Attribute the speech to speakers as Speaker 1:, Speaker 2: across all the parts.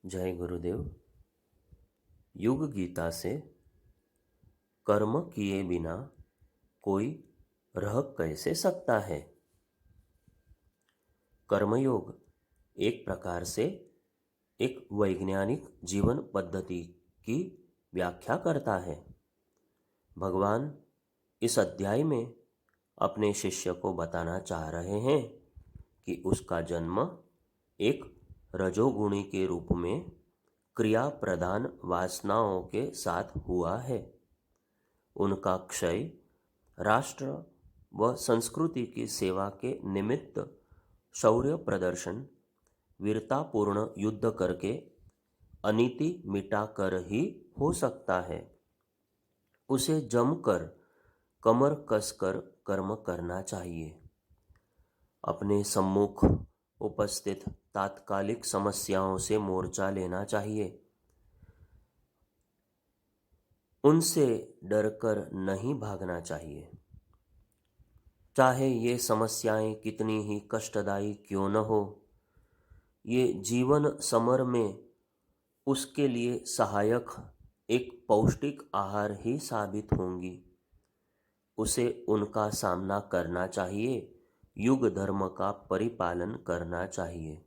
Speaker 1: जय गुरुदेव। युग गीता से कर्म किए बिना कोई रह कैसे सकता है। कर्मयोग एक प्रकार से एक वैज्ञानिक जीवन पद्धति की व्याख्या करता है। भगवान इस अध्याय में अपने शिष्य को बताना चाह रहे हैं कि उसका जन्म एक रजोगुणी के रूप में क्रिया प्रधान वासनाओं के साथ हुआ है। उनका क्षय राष्ट्र व संस्कृति की सेवा के निमित्त शौर्य प्रदर्शन, वीरतापूर्ण युद्ध करके अनीति मिटाकर ही हो सकता है। उसे जमकर कमर कसकर कर्म करना चाहिए। अपने सम्मुख उपस्थित तात्कालिक समस्याओं से मोर्चा लेना चाहिए। उनसे डरकर नहीं भागना चाहिए, चाहे ये समस्याएं कितनी ही कष्टदायी क्यों न हो। ये जीवन समर में उसके लिए सहायक एक पौष्टिक आहार ही साबित होंगी। उसे उनका सामना करना चाहिए, युग धर्म का परिपालन करना चाहिए।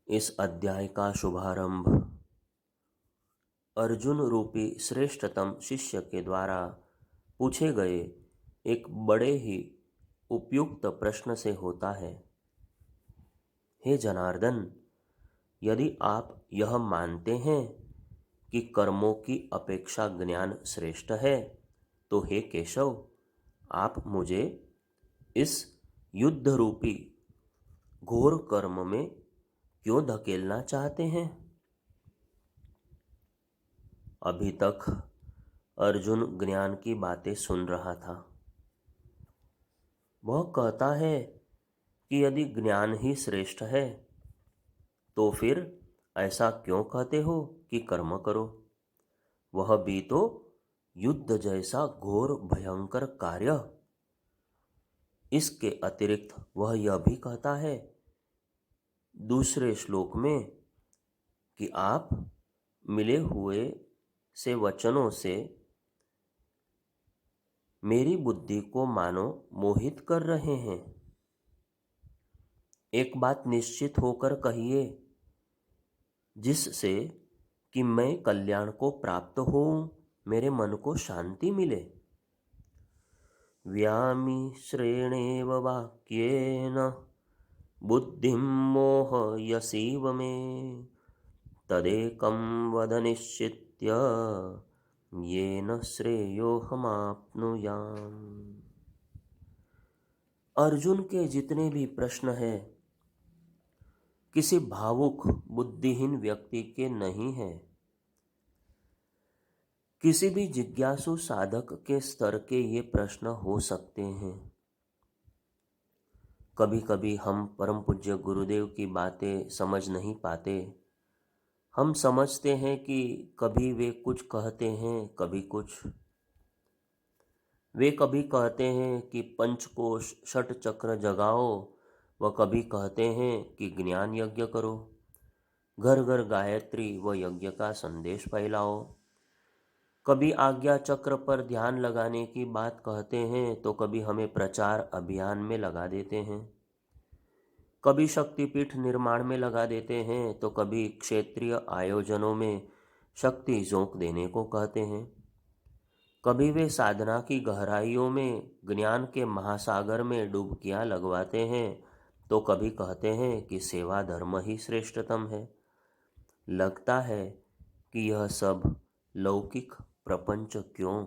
Speaker 1: इस अध्याय का शुभारंभ अर्जुन रूपी श्रेष्ठतम शिष्य के द्वारा पूछे गए एक बड़े ही उपयुक्त प्रश्न से होता है। हे जनार्दन, यदि आप यह मानते हैं कि कर्मों की अपेक्षा ज्ञान श्रेष्ठ है, तो हे केशव, आप मुझे इस युद्ध रूपी घोर कर्म में क्यों धकेलना चाहते हैं। अभी तक अर्जुन ज्ञान की बातें सुन रहा था। वह कहता है कि यदि ज्ञान ही श्रेष्ठ है, तो फिर ऐसा क्यों कहते हो कि कर्म करो। वह भी तो युद्ध जैसा घोर भयंकर कार्य। इसके अतिरिक्त वह यह भी कहता है दूसरे श्लोक में कि आप मिले हुए से वचनों से मेरी बुद्धि को मानो मोहित कर रहे हैं। एक बात निश्चित होकर कहिए, जिससे कि मैं कल्याण को प्राप्त होऊं, मेरे मन को शांति मिले। व्यामिश्रेणेव वाक्येन बुद्धिं मोहयसीव मे, तदेकं वद निश्चित्य येन श्रेयोहमाप्नुयाम्। अर्जुन के जितने भी प्रश्न हैं, किसी भावुक बुद्धिहीन व्यक्ति के नहीं हैं। किसी भी जिज्ञासु साधक के स्तर के ये प्रश्न हो सकते हैं। कभी कभी हम परम पूज्य गुरुदेव की बातें समझ नहीं पाते। हम समझते हैं कि कभी वे कुछ कहते हैं, कभी कुछ। वे कभी कहते हैं कि पंचकोश षट चक्र जगाओ, व कभी कहते हैं कि ज्ञान यज्ञ करो, घर घर गायत्री व यज्ञ का संदेश फैलाओ। कभी आज्ञा चक्र पर ध्यान लगाने की बात कहते हैं, तो कभी हमें प्रचार अभियान में लगा देते हैं। कभी शक्तिपीठ निर्माण में लगा देते हैं, तो कभी क्षेत्रीय आयोजनों में शक्ति जोंक देने को कहते हैं। कभी वे साधना की गहराइयों में ज्ञान के महासागर में डुबकियां लगवाते हैं, तो कभी कहते हैं कि सेवा धर्म ही श्रेष्ठतम है। लगता है कि यह सब लौकिक प्रपंच क्यों,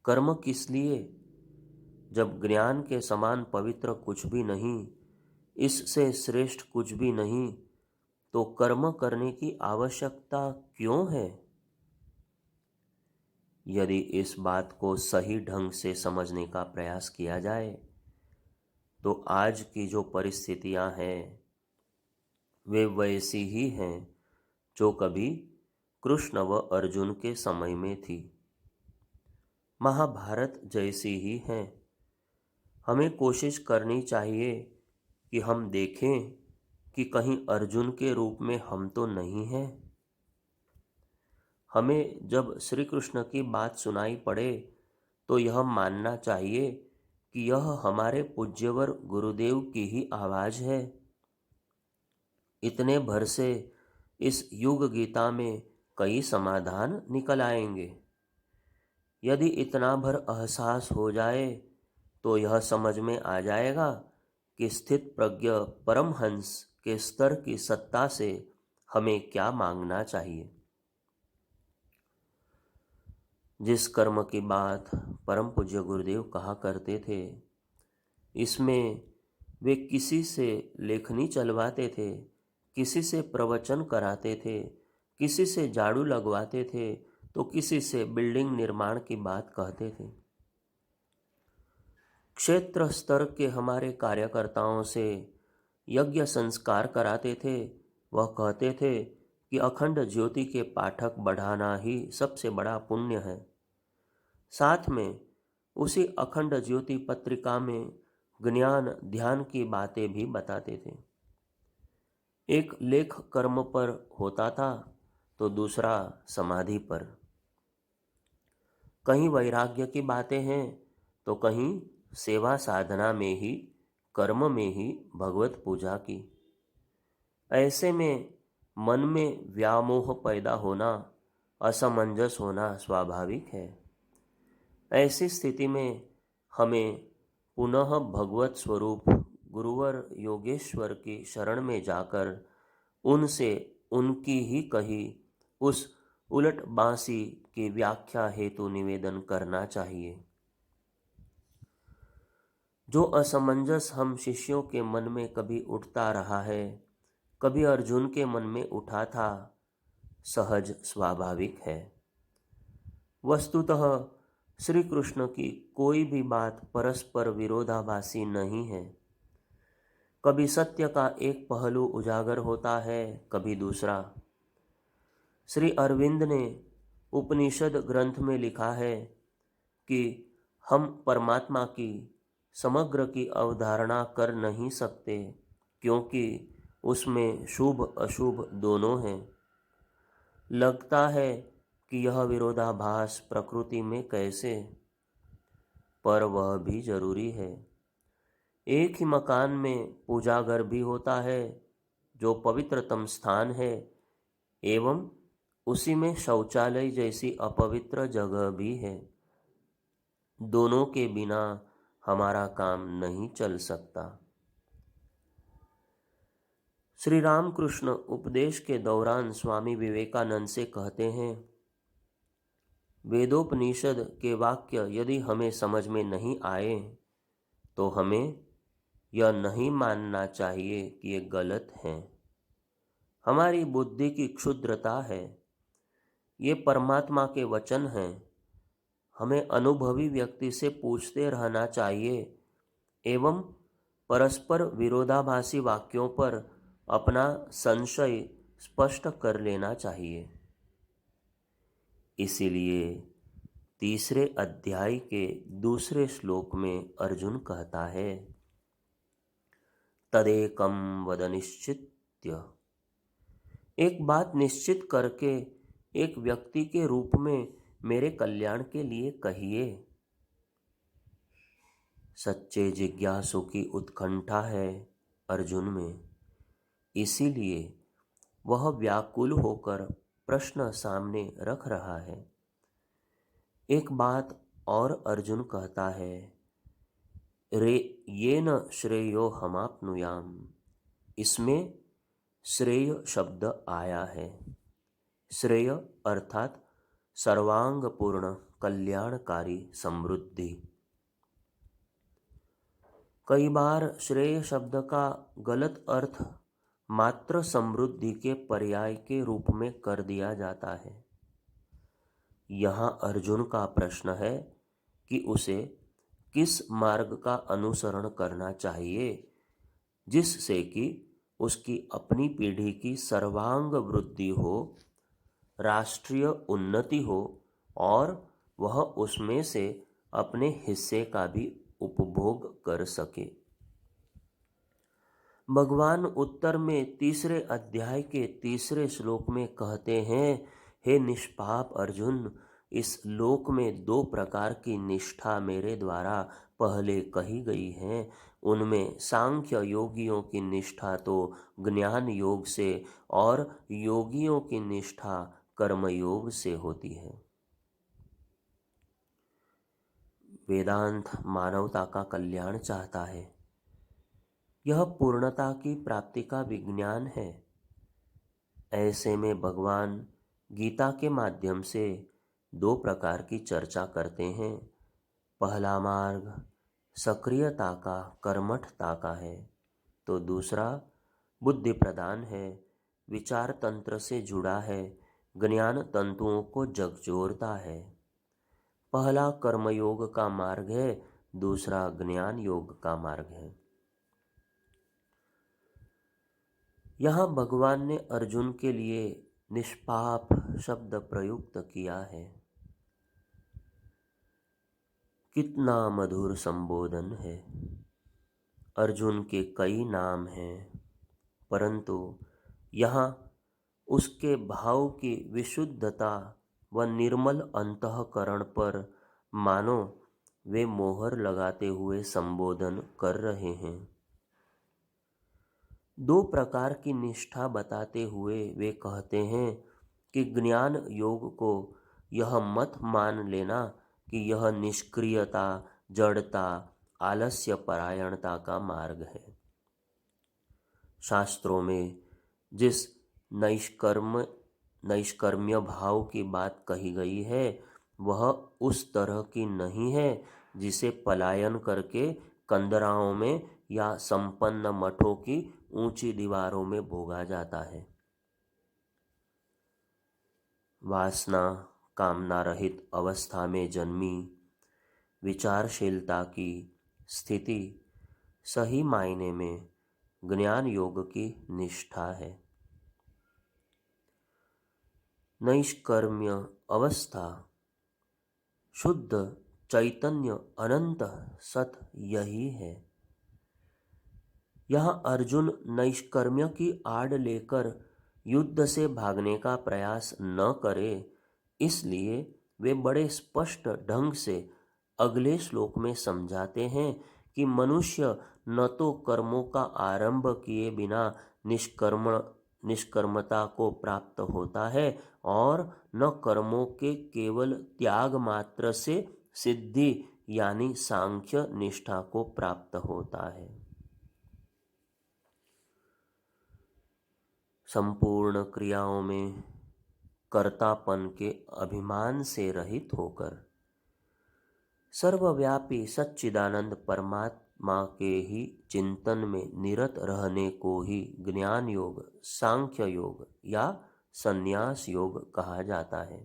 Speaker 1: कर्म किस लिए, जब ज्ञान के समान पवित्र कुछ भी नहीं, इससे श्रेष्ठ कुछ भी नहीं, तो कर्म करने की आवश्यकता क्यों है। यदि इस बात को सही ढंग से समझने का प्रयास किया जाए, तो आज की जो परिस्थितियां हैं वे वैसी ही हैं जो कभी कृष्ण व अर्जुन के समय में थी। महाभारत जैसी ही हैं। हमें कोशिश करनी चाहिए कि हम देखें कि कहीं अर्जुन के रूप में हम तो नहीं हैं। हमें जब श्री कृष्ण की बात सुनाई पड़े तो यह मानना चाहिए कि यह हमारे पूज्यवर गुरुदेव की ही आवाज़ है। इतने भर से इस युग गीता में कई समाधान निकल आएंगे। यदि इतना भर एहसास हो जाए तो यह समझ में आ जाएगा कि स्थित प्रज्ञ परमहंस के स्तर की सत्ता से हमें क्या मांगना चाहिए। जिस कर्म की बात परम पूज्य गुरुदेव कहा करते थे, इसमें वे किसी से लेखनी चलवाते थे, किसी से प्रवचन कराते थे, किसी से झाड़ू लगवाते थे, तो किसी से बिल्डिंग निर्माण की बात कहते थे। क्षेत्र स्तर के हमारे कार्यकर्ताओं से यज्ञ संस्कार कराते थे। वह कहते थे कि अखंड ज्योति के पाठक बढ़ाना ही सबसे बड़ा पुण्य है। साथ में उसी अखंड ज्योति पत्रिका में ज्ञान ध्यान की बातें भी बताते थे। एक लेख कर्म पर होता था तो दूसरा समाधि पर। कहीं वैराग्य की बातें हैं तो कहीं सेवा साधना में ही, कर्म में ही भगवत पूजा की। ऐसे में मन में व्यामोह पैदा होना, असमंजस होना स्वाभाविक है। ऐसी स्थिति में हमें पुनः भगवत स्वरूप गुरुवर योगेश्वर की शरण में जाकर उनसे उनकी ही कही उस उलट बांसी की व्याख्या हेतु निवेदन करना चाहिए। जो असमंजस हम शिष्यों के मन में कभी उठता रहा है, कभी अर्जुन के मन में उठा था, सहज स्वाभाविक है। वस्तुतः श्री कृष्ण की कोई भी बात परस्पर विरोधाभासी नहीं है। कभी सत्य का एक पहलू उजागर होता है, कभी दूसरा। श्री अरविंद ने उपनिषद ग्रंथ में लिखा है कि हम परमात्मा की समग्र की अवधारणा कर नहीं सकते, क्योंकि उसमें शुभ अशुभ दोनों हैं। लगता है कि यह विरोधाभास प्रकृति में कैसे, पर वह भी जरूरी है। एक ही मकान में पूजाघर भी होता है जो पवित्रतम स्थान है, एवं उसी में शौचालय जैसी अपवित्र जगह भी है। दोनों के बिना हमारा काम नहीं चल सकता। श्री रामकृष्ण उपदेश के दौरान स्वामी विवेकानंद से कहते हैं, वेदोपनिषद के वाक्य यदि हमें समझ में नहीं आए तो हमें यह नहीं मानना चाहिए कि ये गलत हैं। हमारी बुद्धि की क्षुद्रता है। ये परमात्मा के वचन हैं। हमें अनुभवी व्यक्ति से पूछते रहना चाहिए एवं परस्पर विरोधाभासी वाक्यों पर अपना संशय स्पष्ट कर लेना चाहिए। इसीलिए तीसरे अध्याय के दूसरे श्लोक में अर्जुन कहता है, तदेकम वद निश्चित्य। एक बात निश्चित करके एक व्यक्ति के रूप में मेरे कल्याण के लिए कहिए। सच्चे जिज्ञासु की उत्कंठा है अर्जुन में, इसीलिए वह व्याकुल होकर प्रश्न सामने रख रहा है। एक बात और अर्जुन कहता है, रे ये न श्रेयो हमाप्नुयाम। इसमें श्रेय शब्द आया है। श्रेय अर्थात सर्वांगपूर्ण कल्याणकारी समृद्धि। कई बार श्रेय शब्द का गलत अर्थ मात्र समृद्धि के पर्याय के रूप में कर दिया जाता है। यहाँ अर्जुन का प्रश्न है कि उसे किस मार्ग का अनुसरण करना चाहिए जिससे कि उसकी अपनी पीढ़ी की सर्वांग वृद्धि हो, राष्ट्रीय उन्नति हो और वह उसमें से अपने हिस्से का भी उपभोग कर सके। भगवान उत्तर में तीसरे अध्याय के तीसरे श्लोक में कहते हैं, हे निष्पाप अर्जुन, इस लोक में दो प्रकार की निष्ठा मेरे द्वारा पहले कही गई है। उनमें सांख्य योगियों की निष्ठा तो ज्ञान योग से और योगियों की निष्ठा कर्म योग से होती है। वेदांत मानवता का कल्याण चाहता है। यह पूर्णता की प्राप्ति का विज्ञान है। ऐसे में भगवान गीता के माध्यम से दो प्रकार की चर्चा करते हैं। पहला मार्ग सक्रियता का, कर्मठता का है, तो दूसरा बुद्धि प्रदान है, विचार तंत्र से जुड़ा है, ज्ञान तंतुओं को झकझोरता है। पहला कर्मयोग का मार्ग है, दूसरा ज्ञान योग का मार्ग है। यहाँ भगवान ने अर्जुन के लिए निष्पाप शब्द प्रयुक्त किया है। कितना मधुर संबोधन है। अर्जुन के कई नाम हैं, परंतु यहाँ उसके भाव की विशुद्धता व निर्मल अंतःकरण पर मानो वे मोहर लगाते हुए संबोधन कर रहे हैं। दो प्रकार की निष्ठा बताते हुए वे कहते हैं कि ज्ञान योग को यह मत मान लेना कि यह निष्क्रियता, जड़ता, आलस्य परायणता का मार्ग है। शास्त्रों में जिस नैष्कर्म्य भाव की बात कही गई है वह उस तरह की नहीं है जिसे पलायन करके कंदराओं में या संपन्न मठों की ऊंची दीवारों में भोगा जाता है। वासना कामना रहित अवस्था में जन्मी विचारशीलता की स्थिति सही मायने में ज्ञान योग की निष्ठा है। नैष्कर्म्य अवस्था शुद्ध चैतन्य अनंत सत यही है। यहाँ अर्जुन नैष्कर्म्य की आड़ लेकर युद्ध से भागने का प्रयास न करे, इसलिए वे बड़े स्पष्ट ढंग से अगले श्लोक में समझाते हैं कि मनुष्य न तो कर्मों का आरंभ किए बिना निष्कर्मता को प्राप्त होता है और न कर्मों के केवल त्याग मात्र से सिद्धि यानी सांख्य निष्ठा को प्राप्त होता है। संपूर्ण क्रियाओं में कर्तापन के अभिमान से रहित होकर सर्वव्यापी सच्चिदानंद परमात्मा के ही चिंतन में निरत रहने को ही ज्ञान योग, सांख्य योग या संन्यास योग कहा जाता है।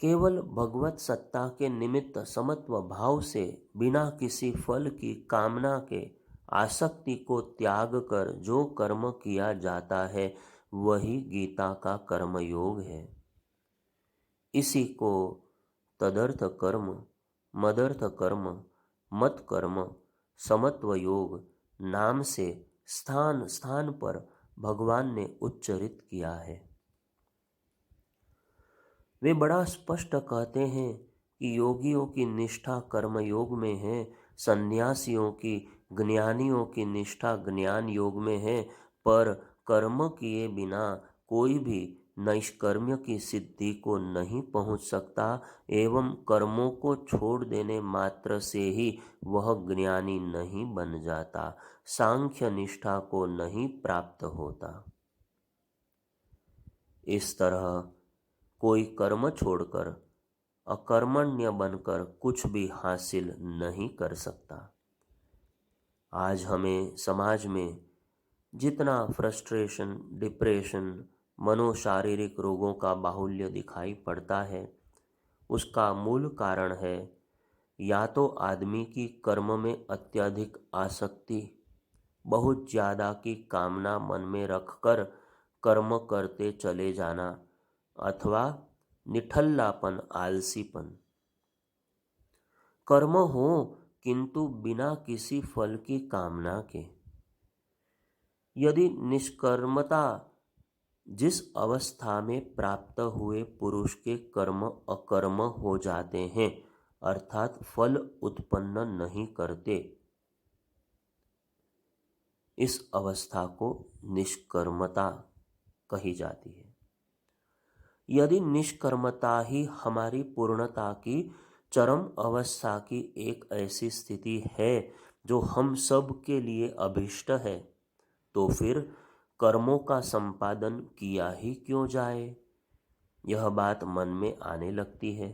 Speaker 1: केवल भगवत सत्ता के निमित्त समत्व भाव से बिना किसी फल की कामना के आसक्ति को त्याग कर जो कर्म किया जाता है वही गीता का कर्मयोग है। इसी को तदर्थ कर्म, मदर्थ कर्म, मत कर्म, समत्व योग नाम से स्थान स्थान पर भगवान ने उच्चरित किया है। वे बड़ा स्पष्ट कहते हैं कि योगियों की निष्ठा कर्म योग में है, सन्यासियों की, ज्ञानियों की निष्ठा ज्ञान योग में है, पर कर्म किए बिना कोई भी नैष्कर्म्य की सिद्धि को नहीं पहुंच सकता एवं कर्मों को छोड़ देने मात्र से ही वह ज्ञानी नहीं बन जाता, सांख्य निष्ठा को नहीं प्राप्त होता। इस तरह कोई कर्म छोड़कर अकर्मण्य बनकर कुछ भी हासिल नहीं कर सकता। आज हमें समाज में जितना फ्रस्ट्रेशन, डिप्रेशन, मनोशारीरिक रोगों का बाहुल्य दिखाई पड़ता है, उसका मूल कारण है या तो आदमी की कर्म में अत्यधिक आसक्ति, बहुत ज़्यादा की कामना मन में रखकर कर्म करते चले जाना, अथवा निठल्लापन, आलसीपन। कर्म हो किंतु बिना किसी फल की कामना के। यदि निष्कर्मता जिस अवस्था में प्राप्त हुए पुरुष के कर्म अकर्म हो जाते हैं, अर्थात फल उत्पन्न नहीं करते, इस अवस्था को निष्कर्मता कही जाती है। यदि निष्कर्मता ही हमारी पूर्णता की चरम अवस्था की एक ऐसी स्थिति है जो हम सब के लिए अभीष्ट है, तो फिर कर्मों का संपादन किया ही क्यों जाए, यह बात मन में आने लगती है।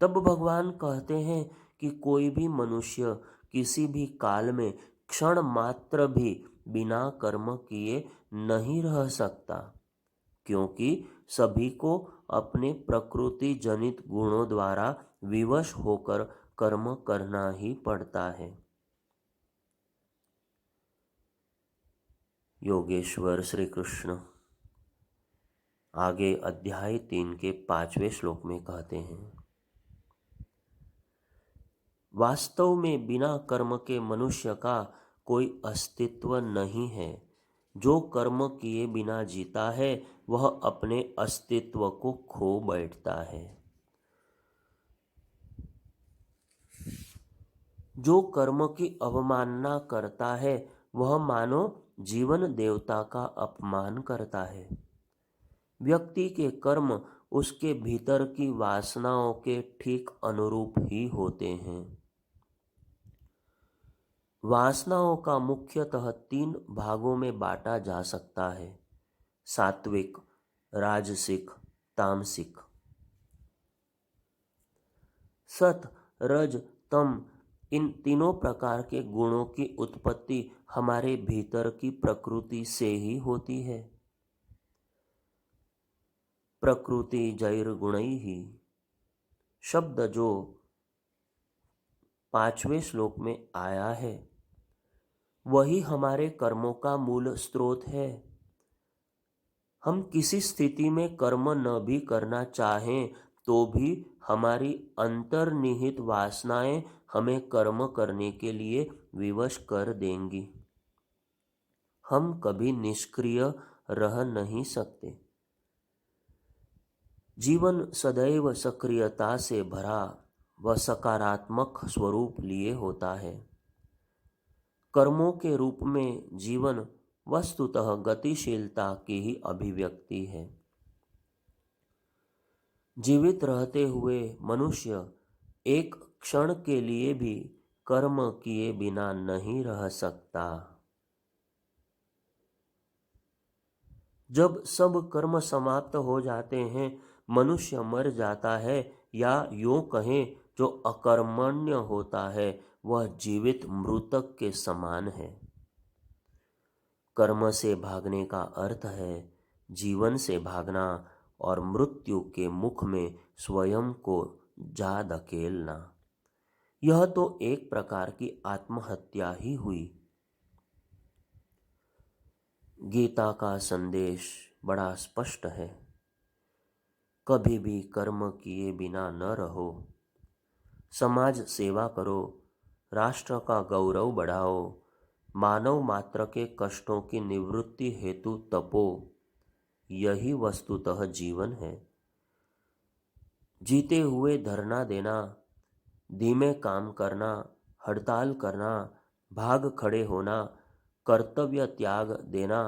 Speaker 1: तब भगवान कहते हैं कि कोई भी मनुष्य किसी भी काल में क्षण मात्र भी बिना कर्म किए नहीं रह सकता, क्योंकि सभी को अपने प्रकृति जनित गुणों द्वारा विवश होकर कर्म करना ही पड़ता है। योगेश्वर श्री कृष्ण आगे अध्याय 3 के 5वें श्लोक में कहते हैं, वास्तव में बिना कर्म के मनुष्य का कोई अस्तित्व नहीं है। जो कर्म किए बिना जीता है वह अपने अस्तित्व को खो बैठता है। जो कर्म की अवमानना करता है वह मानो जीवन देवता का अपमान करता है। व्यक्ति के कर्म उसके भीतर की वासनाओं के ठीक अनुरूप ही होते हैं। वासनाओं का मुख्यतः 3 भागों में बांटा जा सकता है, सात्विक, राजसिक, तामसिक। सत, रज, तम इन तीनों प्रकार के गुणों की उत्पत्ति हमारे भीतर की प्रकृति से ही होती है। प्रकृति जैर गुणैः शब्द जो 5वें श्लोक में आया है, वही हमारे कर्मों का मूल स्रोत है। हम किसी स्थिति में कर्म न भी करना चाहें तो भी हमारी अंतर्निहित वासनाएं हमें कर्म करने के लिए विवश कर देंगी। हम कभी निष्क्रिय रह नहीं सकते। जीवन सदैव सक्रियता से भरा व सकारात्मक स्वरूप लिए होता है। कर्मों के रूप में जीवन वस्तुतः गतिशीलता की ही अभिव्यक्ति है। जीवित रहते हुए मनुष्य एक क्षण के लिए भी कर्म किए बिना नहीं रह सकता। जब सब कर्म समाप्त हो जाते हैं, मनुष्य मर जाता है, या यूं कहें जो अकर्मण्य होता है वह जीवित मृतक के समान है। कर्म से भागने का अर्थ है जीवन से भागना और मृत्यु के मुख में स्वयं को जा धकेलना। यह तो एक प्रकार की आत्महत्या ही हुई। गीता का संदेश बड़ा स्पष्ट है, कभी भी कर्म किए बिना न रहो। समाज सेवा करो, राष्ट्र का गौरव बढ़ाओ, मानव मात्र के कष्टों की निवृत्ति हेतु तपो। यही वस्तुतः जीवन है। जीते हुए धरना देना, धीमे काम करना, हड़ताल करना, भाग खड़े होना, कर्तव्य त्याग देना,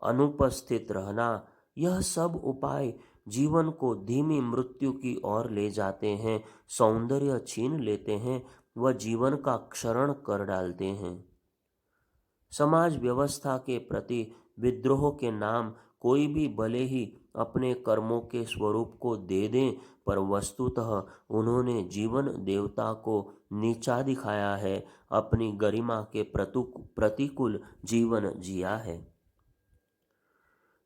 Speaker 1: अनुपस्थित रहना, यह सब उपाय जीवन को धीमी मृत्यु की ओर ले जाते हैं, सौंदर्य छीन लेते हैं व जीवन का क्षरण कर डालते हैं। समाज व्यवस्था के प्रति विद्रोह के नाम कोई भी भले ही अपने कर्मों के स्वरूप को दे दें, पर वस्तुतः उन्होंने जीवन देवता को नीचा दिखाया है, अपनी गरिमा के प्रतिकूल जीवन जिया है।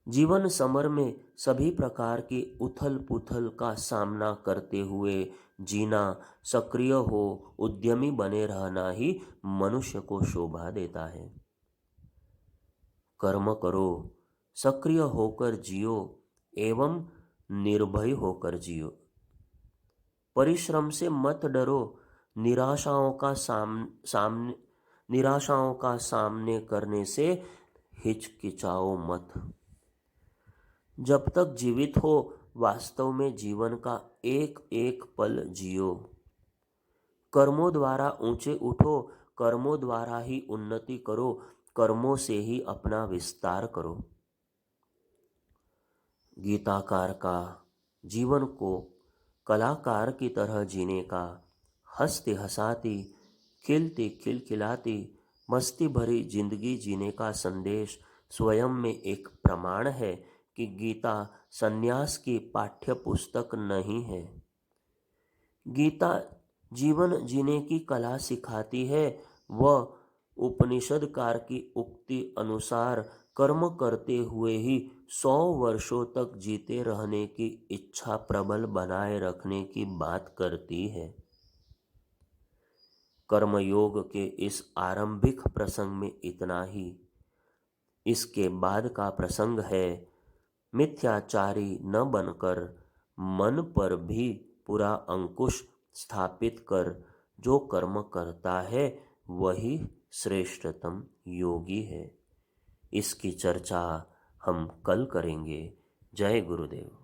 Speaker 1: जीवन समर में सभी प्रकार की उथल पुथल का सामना करते हुए जीना, सक्रिय हो, उद्यमी बने रहना ही मनुष्य को शोभा देता है। कर्म करो, सक्रिय होकर जियो एवं निर्भय होकर जियो। परिश्रम से मत डरो, निराशाओं का सामने निराशाओं का सामने करने से हिचकिचाओ मत। जब तक जीवित हो वास्तव में जीवन का एक एक पल जियो। कर्मों द्वारा ऊंचे उठो, कर्मों द्वारा ही उन्नति करो, कर्मों से ही अपना विस्तार करो। गीताकार का जीवन को कलाकार की तरह जीने का, हंसती हंसाती, खिलती खिलखिलाती, मस्ती भरी जिंदगी जीने का संदेश स्वयं में एक प्रमाण है कि गीता संन्यास की पाठ्य पुस्तक नहीं है। गीता जीवन जीने की कला सिखाती है। वह उपनिषदकार की उक्ति अनुसार कर्म करते हुए ही 100 वर्षों तक जीते रहने की इच्छा प्रबल बनाए रखने की बात करती है। कर्मयोग के इस आरंभिक प्रसंग में इतना ही। इसके बाद का प्रसंग है, मिथ्याचारी न बनकर मन पर भी पूरा अंकुश स्थापित कर जो कर्म करता है वही श्रेष्ठतम योगी है। इसकी चर्चा हम कल करेंगे। जय गुरुदेव।